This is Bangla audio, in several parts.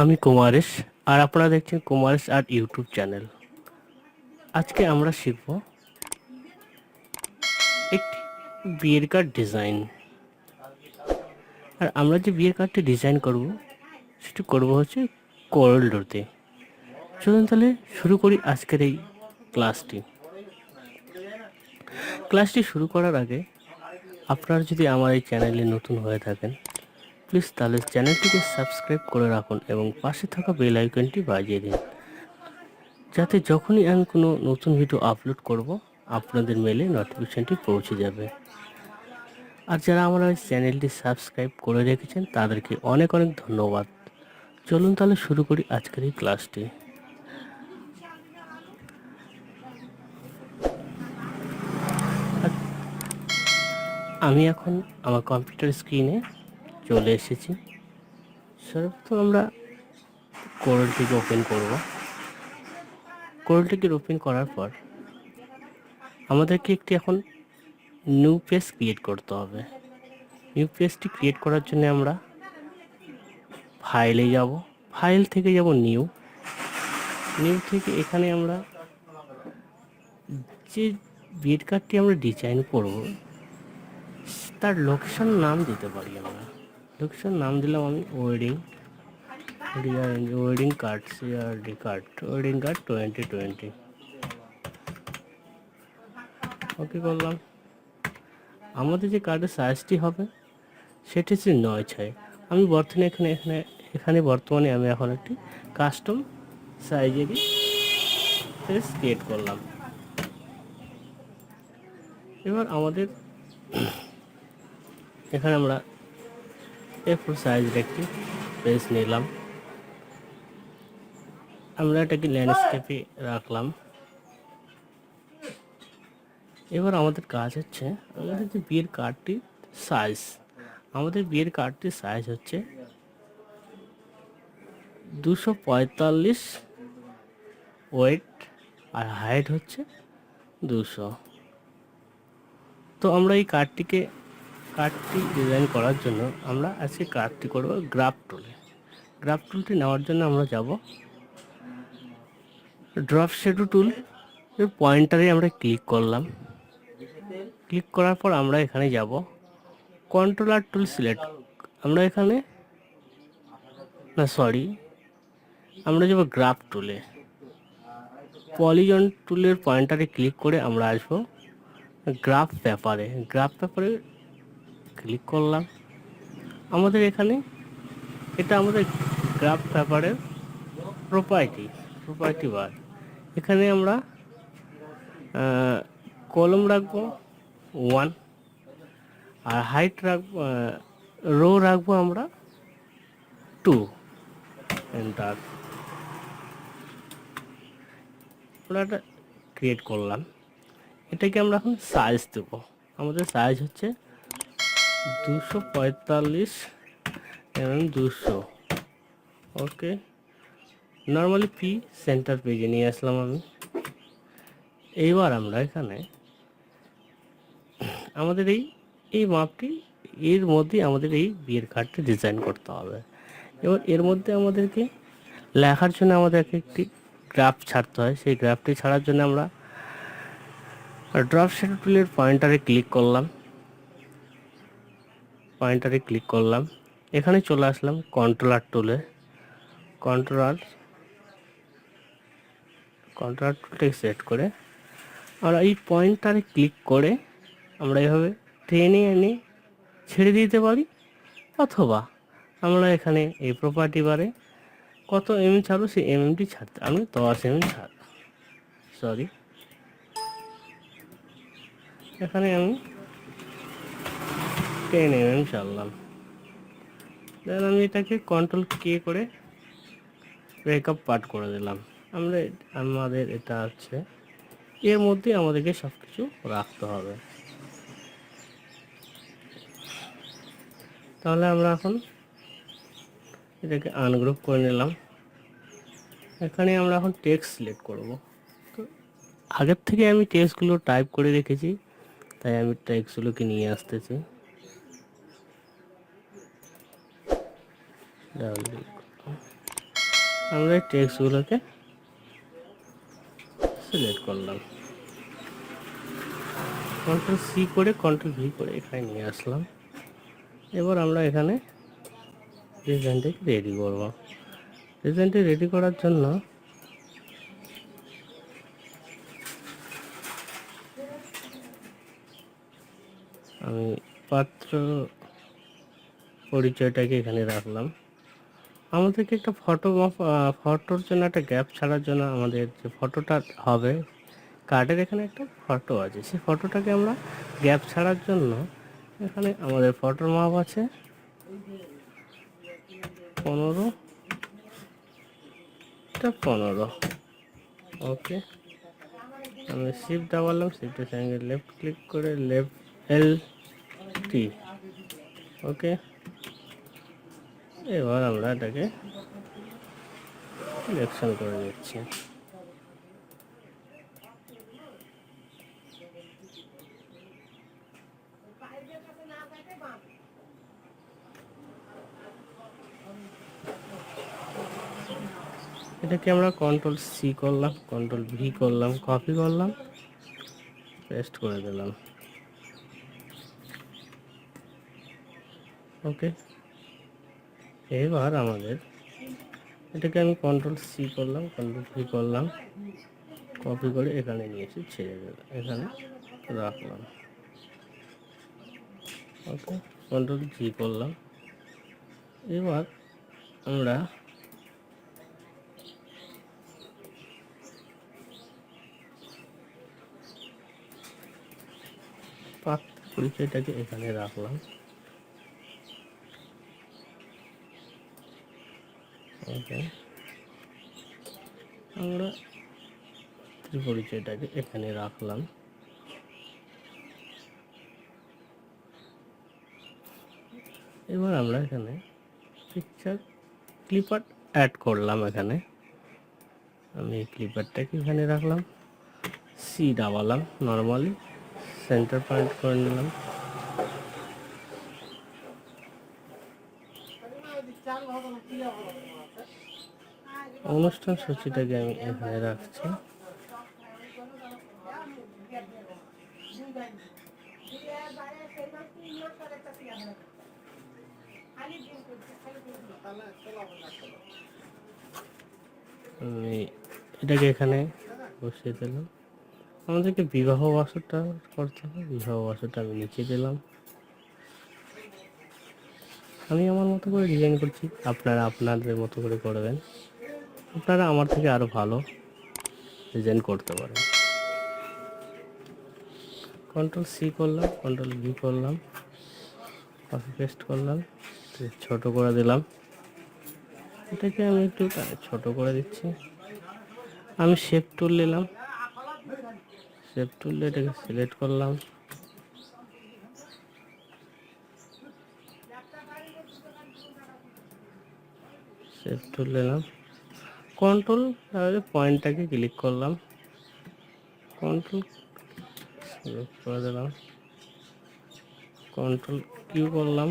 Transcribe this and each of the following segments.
আমি কুমারেশ আর আপনারা দেখছেন কুমারেশ আর্ট ইউটিউব চ্যানেল। আজকে আমরা শিখব একটি বিয়ের কার্ড ডিজাইন। আর আমরা যে বিয়ের কার্ডটি ডিজাইন করব সেটি করব হচ্ছে কোরাল ড্রতে। চলুন তাহলে শুরু করি আজকের এই ক্লাসটি শুরু করার আগে আপনারা যদি আমার এই চ্যানেলে নতুন হয়ে থাকেন প্লিজ তাহলে চ্যানেলটিকে সাবস্ক্রাইব করে রাখুন এবং পাশে থাকা বেল আইকনটি বাজিয়ে দিন, যাতে যখনই আমি কোনো নতুন ভিডিও আপলোড করব আপনাদের মেলে নোটিফিকেশনটি পৌঁছে যাবে। আর যারা আমার এই চ্যানেলটি সাবস্ক্রাইব করে রেখেছেন তাদেরকে অনেক অনেক ধন্যবাদ। চলুন তাহলে শুরু করি আজকের এই ক্লাসটি। আমি এখন আমার কম্পিউটার স্ক্রিনে চলে এসেছি। সর্বপ্রথম আমরা কোরালটিকে ওপেন করব। কোরালটিকে ওপেন করার পর আমাদেরকে একটি এখন নিউ পেজ ক্রিয়েট করতে হবে। নিউ পেজটি ক্রিয়েট করার জন্য আমরা ফাইলে যাব, ফাইল থেকে যাব নিউ থেকে এখানে আমরা যে বিয়ের কার্ডটি আমরা ডিজাইন করব তার লোকেশন নাম দিতে পারি। আমরা লোকেশন নাম দিলাম আমি ওয়েডিং কার্ড 2020 ওকে করলাম। আমাদের যে কার্ডের সাইজটি হবে সেটি হচ্ছে 9x। আমি বর্তমানে আমি এখন একটি কাস্টম সাইজেরই পেজ ক্রিয়েট করলাম। এবার আমাদের এখানে আমরা A4 সাইজের একটি পেজ নিলাম, আমরা এটাকে ল্যান্ডস্কেপে রাখলাম। এবার আমাদের কাজ হচ্ছে আমাদের যে বিয়ের কার্ডটির সাইজ, আমাদের বিয়ের কার্ডটির সাইজ হচ্ছে 245 ওয়েট আর হাইট হচ্ছে 200। তো আমরা এই কার্ডটি ডিজাইন করার জন্য আমরা আজকে কার্ডটি করব গ্রাফ টুলটি নেওয়ার জন্য আমরা যাব ড্রপ শ্যাডো টুল এর পয়েন্টারে আমরা ক্লিক করলাম। ক্লিক করার পর আমরা এখানে যাব কন্ট্রোলার টুল সিলেক্ট। আমরা এখানে আমরা যাব গ্রাফ টুলে। পলিগন টুলের পয়েন্টারে ক্লিক করে আমরা আসবো গ্রাফ পেপারে ক্লিক করলাম। আমাদের এখানে এটা আমাদের গ্রাফ পেপারের প্রপার্টি বার। এখানে আমরা কলম রাখবো 1 আর হাইট রাখবো, রো রাখবো আমরা 2। এন্টার। আমরা এটা ক্রিয়েট করলাম। এটাকে আমরা এখন সাইজ দেব। আমাদের সাইজ হচ্ছে 245 200। ওকে, নর্মালি পি সেন্টার পেজে নিয়ে আসলাম আমি। এইবার আমরা এখানে আমাদের এই মাপটি এর মধ্যে আমাদের এই বিয়ের কার্ডটি ডিজাইন করতে হবে। এবার এর মধ্যে আমাদেরকে লেখার জন্য আমাদেরকে একটি গ্রাফ ছাড়তে হয়। সেই গ্রাফটি ছাড়ার জন্য আমরা ড্রপ শ্যাডো টুলের পয়েন্টারে ক্লিক করলাম। এখানে চলে আসলাম কন্ট্রোলার টুলে। কন্ট্রোলার টুলটাকে সেট করে আমরা এই পয়েন্টারে ক্লিক করে আমরা এভাবে টেনে এনে ছেড়ে দিতে পারি, অথবা আমরা এখানে এই প্রপার্টি বারে কত ছাড়বো সেই টি ছাড়তে আমি 10 এখানে আমি 10 ছাড়লাম। দেন আমি এটাকে কন্ট্রোল কে করে ব্রেকআপ পার্ট করে দিলাম। আমাদের এটা হচ্ছে এর মধ্যে আমাদেরকে সব কিছু রাখতে হবে। তাহলে আমরা এখন এটাকে আনগ্রুপ করে নিলাম। এখানে আমরা এখন টেক্সট সিলেক্ট করব। তো আগের থেকে আমি টেক্সটগুলো টাইপ করে রেখেছি, তাই আমি টেক্সটগুলোকে নিয়ে আসতেছি। আমরা এই টেক্সটগুলোকে সিলেক্ট করলাম, কন্ট্রোল সি করে কন্ট্রোল ভি করে এখানে নিয়ে আসলাম। এবার আমরা এখানে ডিজাইনটাকে রেডি করব। ডিজাইনটি রেডি করার জন্য আমি পাত্র পরিচয়টাকে এখানে রাখলাম। আমাদেরকে একটা ফটোর জন্য একটা গ্যাপ ছাড়ার জন্য আমাদের যে ফটোটা হবে কার্ডের এখানে একটা ফটো আছে, সেই ফটোটাকে আমরা গ্যাপ ছাড়ার জন্য এখানে আমাদের ফটোর মাপ আছে 15 ওকে। আমি শিফট দাবালাম, শিফটের সঙ্গে লেফট ক্লিক করে লেফট LT ওকে। এবার আমরা এটাকে সিলেকশন করে নিচ্ছি। এটাকে আমরা কন্ট্রোল সি করলাম, কন্ট্রোল ভি করলাম, কপি করলাম, পেস্ট করে দিলাম ওকে। এবার আমাদের এটাকে আমি কন্ট্রোল সি করলাম, কন্ট্রোল ভি করলাম, কপি করে এখানে নিয়ে এসে ছেড়ে দিলাম, এখানে রাখলাম ওকে। কন্ট্রোল জি করলাম। এবার আমরা পাত্র পরিচয়টাকে এখানে রাখলাম ওকে। আমরা পরিচয়টাকে এখানে রাখলাম। এবার আমরা এখানে পিকচার ক্লিপার অ্যাড করলাম। এখানে আমি ক্লিপারটাকে এখানে রাখলাম, সি দাবালাম, নর্মালি সেন্টার পয়েন্ট করে নিলাম। অনুষ্ঠান সূচিটাকে আমি এখানে রাখছি। আমি এটাকে এখানে বসিয়ে দিলাম। আমাদেরকে বিবাহ বাসরটা করতে হবে, বিবাহ বাসরটা আমি নিচে দিলাম। আমি আমার মতো করে ডিজাইন করছি, আপনারা আপনাদের মতো করে করবেন। আপনারা আমার থেকে আরও ভালো ডিজাইন করতে পারেন। কন্ট্রোল সি করলাম, কন্ট্রোল ভি করলাম, কপি পেস্ট করলাম, ছোট করে দিলাম। এটাকে আমি একটু ছোট করে দিচ্ছি। আমি শেপ টুল নিলাম, শেপ টুল এটাকে সিলেক্ট করলাম, শেপ টুল নিলাম, কন্ট্রোল পয়েন্টটাকে ক্লিক করলাম, কন্ট্রোল করে দিলাম, কন্ট্রোল কিউ করলাম,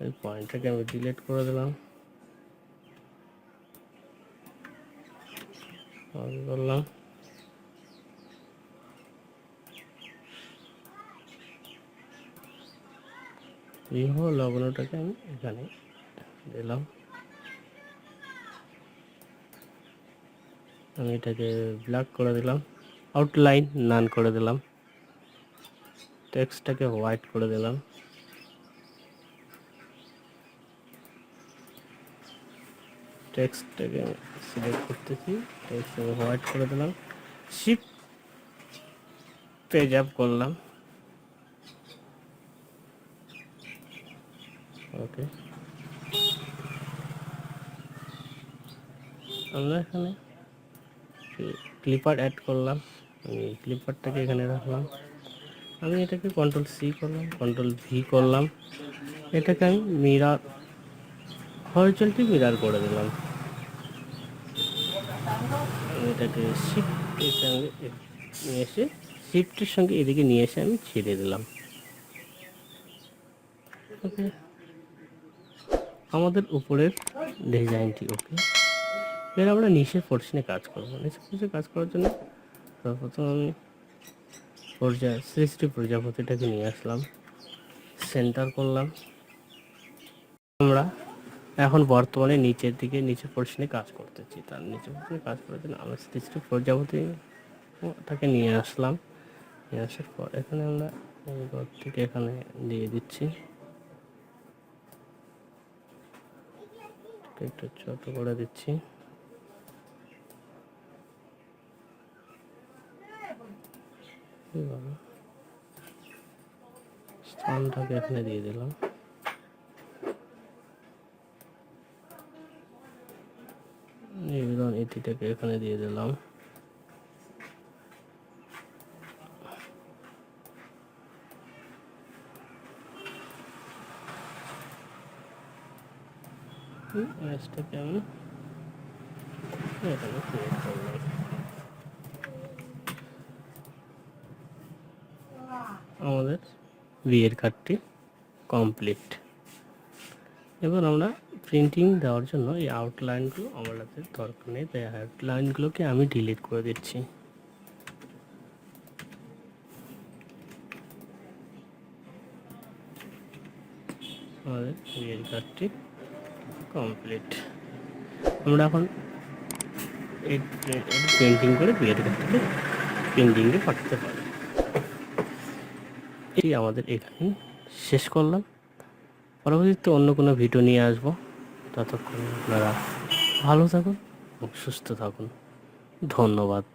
এই পয়েন্টটাকে আমি ডিলিট করে দিলাম, করলাম। বিবাহ লগ্নটাকে আমি এখানে দিলাম। আমি এটাকে ব্ল্যাক করে দিলাম, আউটলাইন নান করে দিলাম, টেক্সটটাকে হোয়াইট করে দিলাম, টেক্সটটাকে সিলেক্ট করতেছি, টেক্সটটাকে হোয়াইট করে দিলাম, শিফট পেজ আপ করলাম ওকে। আমরা এখানে ক্লিপার অ্যাড করলাম, আমি ক্লিপারটাকে এখানে রাখলাম। আমি এটাকে কন্ট্রোল সি করলাম, কন্ট্রোল ভি করলাম, এটাকে আমি মিরার হরিজন্টালি মিরার করে দিলাম। আমি এটাকে শিফটের সঙ্গে নিয়ে এসে শিফটের সঙ্গে এদিকে নিয়ে এসে আমি ছেড়ে দিলাম ওকে। আমাদের উপরের ডিজাইনটি ওকে। এবার আমরা নিচের পোর্শনে কাজ করবো। নিচের পোর্শনে কাজ করার জন্য সর্বপ্রথম আমি শ্রী শ্রী প্রজাপতিটাকে নিয়ে আসলাম, সেন্টার করলাম। আমরা এখন বর্তমানে নিচের দিকে নিচের পোর্শনে কাজ করতেছি। তার নিচের পোর্শনে কাজ করার জন্য আমরা শ্রী শ্রী প্রজাপতিটাকে নিয়ে আসলাম। নিয়ে আসার পর এখানে আমরা এই ঘর থেকে এখানে দিয়ে দিচ্ছি, একটু ছোট করে দিচ্ছি। স্থানটাকে এখানে দিয়ে দিলাম। নিবেদন ইতিটাকে এখানে দিয়ে দিলাম। ম্যাচটাকে আমি এখানে ক্রিয়েট করলাম। আমাদের বিয়ের কার্ডটি কমপ্লিট। এবার আমরা প্রিন্টিং দেওয়ার জন্য এই আউটলাইনগুলো আমাদের দরকার নেই, তাই আউটলাইনগুলোকে আমি ডিলিট করে দিচ্ছি। আমাদের বিয়ের কার্ডটি কমপ্লিট। আমরা এখন পেন্টিং করে বিয়ের কার্ডটিকে প্রিন্টিংয়ে পাঠাতে পারি। এই আমাদের এখানে শেষ করলাম। পরবর্তীতে অন্য কোনো ভিডিও নিয়ে আসবো। ততক্ষণ আপনারা ভালো থাকুন এবং সুস্থ থাকুন। ধন্যবাদ।